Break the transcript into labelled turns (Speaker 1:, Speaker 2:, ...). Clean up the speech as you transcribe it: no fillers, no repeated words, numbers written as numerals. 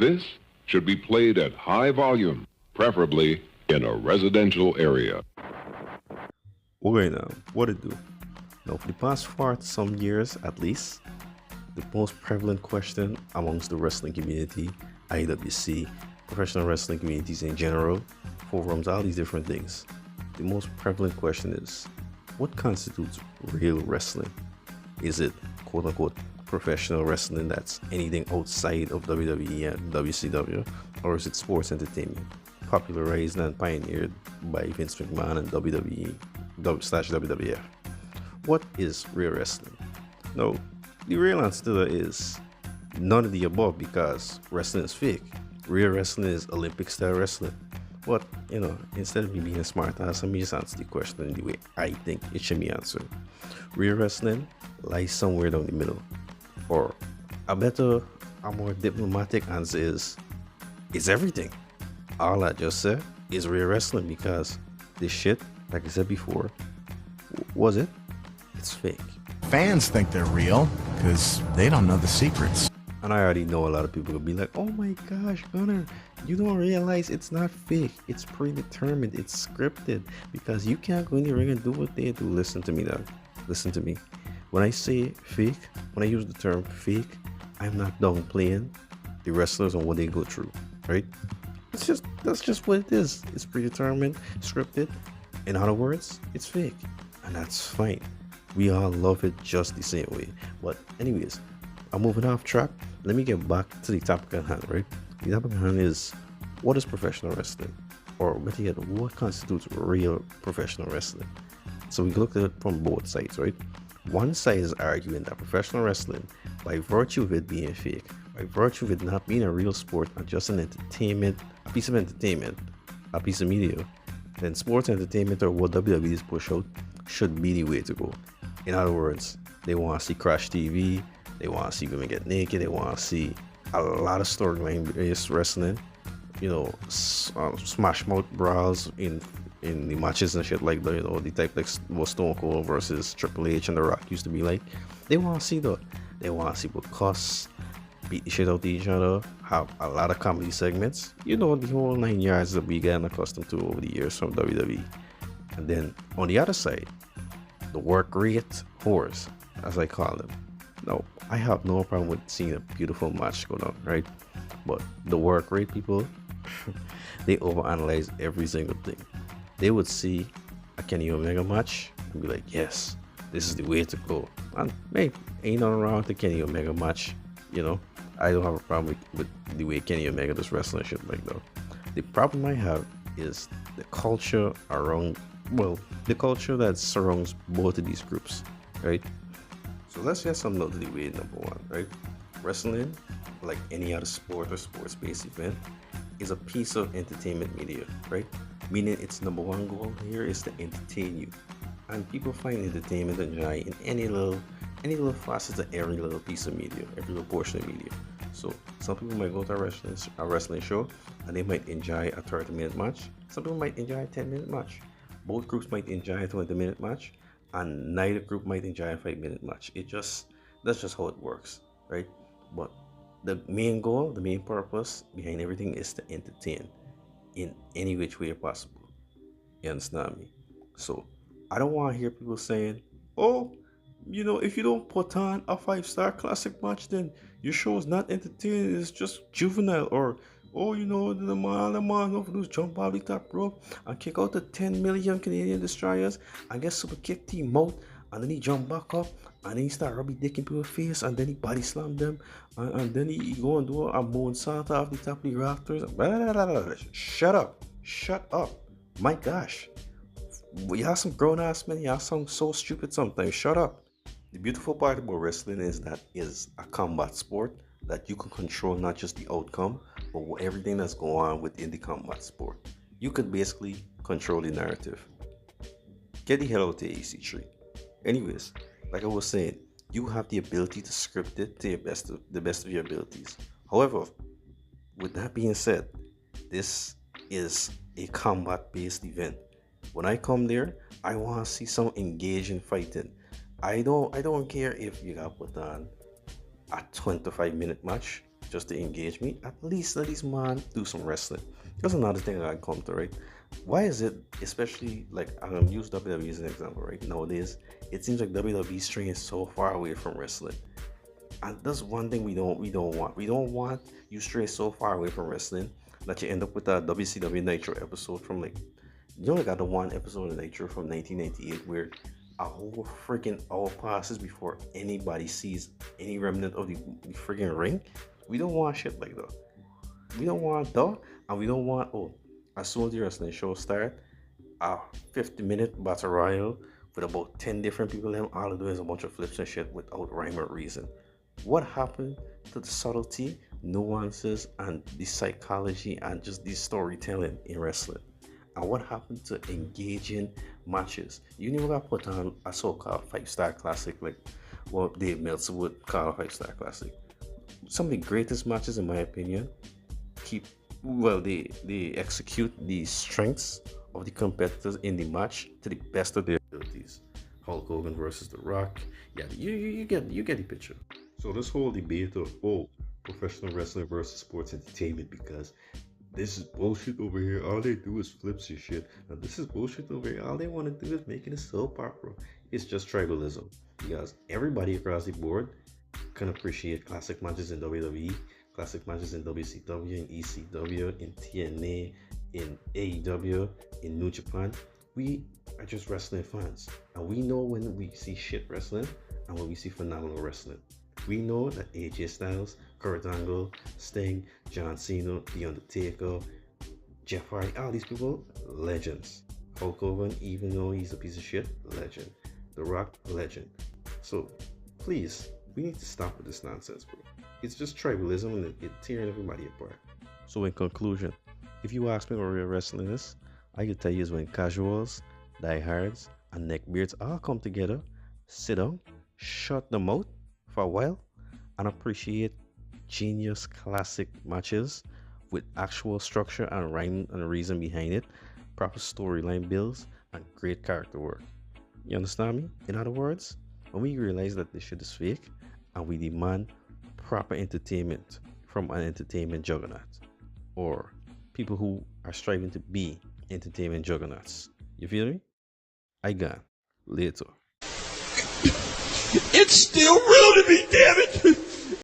Speaker 1: This should be played at high volume, preferably in a residential area.
Speaker 2: Okay, now, what it do? Now, for the past some years at least, the most prevalent question amongst the wrestling community, IWC, professional wrestling communities in general, forums, all these different things, the most prevalent question is, what constitutes real wrestling? Is it quote unquote professional wrestling that's anything outside of WWE and WCW, or is it sports entertainment, popularized and pioneered by Vince McMahon and WWE slash WWF? What is real wrestling? No, the real answer is none of the above, because wrestling is fake. Real wrestling is Olympic style wrestling. But, instead of me being a smart ass, let me just answer the question in the way I think it should be answered. Real wrestling lies somewhere down the middle. Or a better, a more diplomatic answer is, it's everything. All I just said is real wrestling, because this shit, like I said before, was it? It's fake.
Speaker 3: Fans think they're real because they don't know the secrets.
Speaker 2: And I already know a lot of people will be like, oh my gosh, Gunnar, you don't realize it's not fake. It's predetermined. It's scripted. Because you can't go in the ring and do what they do. Listen to me now. Listen to me. When I say fake, when I use the term fake, I'm not downplaying the wrestlers and what they go through, right? That's just what it is. It's predetermined, scripted. In other words, it's fake. And that's fine. We all love it just the same way. But anyways, I'm moving off track. Let me get back to the topic at hand, right? The topic at hand is, what is professional wrestling? Or better yet, what constitutes real professional wrestling? So we looked at it from both sides, right? One side is arguing that professional wrestling, by virtue of it being fake, by virtue of it not being a real sport and just an entertainment, a piece of entertainment, a piece of media, then sports entertainment, or what WWE is push out, should be the way to go. In other words, they want to see Crash TV, they want to see women get naked, they want to see a lot of storyline-based wrestling, smash mouth brawls in the matches and shit like that, the type like what Stone Cold versus Triple H and The Rock used to be like. They want to see that. They want to see people cuss, beat the shit out of each other, have a lot of comedy segments, the whole 9 yards that we gotten accustomed to over the years from WWE. And then on the other side, the work rate whores, as I call them. Now, I have no problem with seeing a beautiful match go down, right? But the work rate people, they overanalyze every single thing. They would see a Kenny Omega match and be like, yes, this is the way to go. And hey, ain't nothing wrong with the Kenny Omega match. I don't have a problem with the way Kenny Omega does wrestling shit like that. The problem I have is the culture the culture that surrounds both of these groups, right? So let's get some note to the way number one, right? Wrestling, like any other sport or sports-based event, is a piece of entertainment media, right? Meaning its number one goal here is to entertain you. And people find entertainment and joy in any little facet of every little piece of media, every little portion of media. So some people might go to a wrestling show and they might enjoy a 30-minute match. Some people might enjoy a 10-minute match. Both groups might enjoy a 20-minute match, and neither group might enjoy a 5-minute match. That's just how it works, right? But the main goal, the main purpose behind everything is to entertain in any which way possible. You understand me? So I don't want to hear people saying, oh, if you don't put on a 5-star classic match, then your show is not entertaining, it's just juvenile. Or, oh, the man over those jump off the top rope and kick out the 10 million Canadian destroyers and get super kick to him out, and then he jump back up and then he start rubbing dick in people's face, and then he body slam them, and then he go and do a moonsault off the top of the rafters. Shut up, my gosh, y'all some grown-ass men, y'all sound so stupid sometimes. Shut up. The beautiful part about wrestling is that it's a combat sport that you can control not just the outcome, but everything that's going on within the combat sport. You could basically control the narrative. Get the hell out of AC3. Anyways, like I was saying, you have the ability to script it to the best of your abilities. However, with that being said, this is a combat-based event. When I come there, I want to see some engaging fighting. I don't care if you got put on a 25-minute match, just to engage me, at least let these man do some wrestling. That's another thing I come to, right? Why is it, especially like I'm use WWE as an example, right? Nowadays, it seems like WWE straying so far away from wrestling. And that's one thing we don't want. We don't want you stray so far away from wrestling that you end up with a WCW Nitro episode from like, you only got the one episode of Nitro from 1998 where a whole freaking hour passes before anybody sees any remnant of the freaking ring. We don't want shit like that. We don't want that, and we don't want, oh, as soon as the wrestling show start, a 50-minute battle royal with about 10 different people, them all they do is a bunch of flips and shit without rhyme or reason. What happened to the subtlety, nuances, and the psychology and just the storytelling in wrestling? And what happened to engaging matches? You never got put on a so-called 5-star classic like what Dave Meltzer would call a 5-star classic. Some of the greatest matches, in my opinion, they execute the strengths of the competitors in the match to the best of their abilities. Hulk Hogan versus The Rock. Yeah, you get the picture. So this whole debate of professional wrestling versus sports entertainment, because this is bullshit over here. All they do is flips and shit. And this is bullshit over here. All they want to do is make it a soap opera. It's just tribalism. Because everybody across the board can appreciate classic matches in WWE, classic matches in WCW, in ECW, in TNA, in AEW, in New Japan. We are just wrestling fans. And we know when we see shit wrestling and when we see phenomenal wrestling. We know that AJ Styles, Kurt Angle, Sting, John Cena, The Undertaker, Jeff Hardy, all these people, legends. Hulk Hogan, even though he's a piece of shit, legend. The Rock, legend. So, please, we need to stop with this nonsense, bro. It's just tribalism and it's tearing everybody apart. So in conclusion, if you ask me what real wrestling is, I can tell you is when casuals, diehards, and neckbeards all come together, sit down, shut them out for a while, and appreciate genius classic matches with actual structure and rhyme and reason behind it, proper storyline builds, and great character work. You understand me? In other words, when we realize that this shit is fake and we demand proper entertainment from an entertainment juggernaut or people who are striving to be entertainment juggernauts. You feel me? I gone. Later.
Speaker 4: It's still real to me, damn it!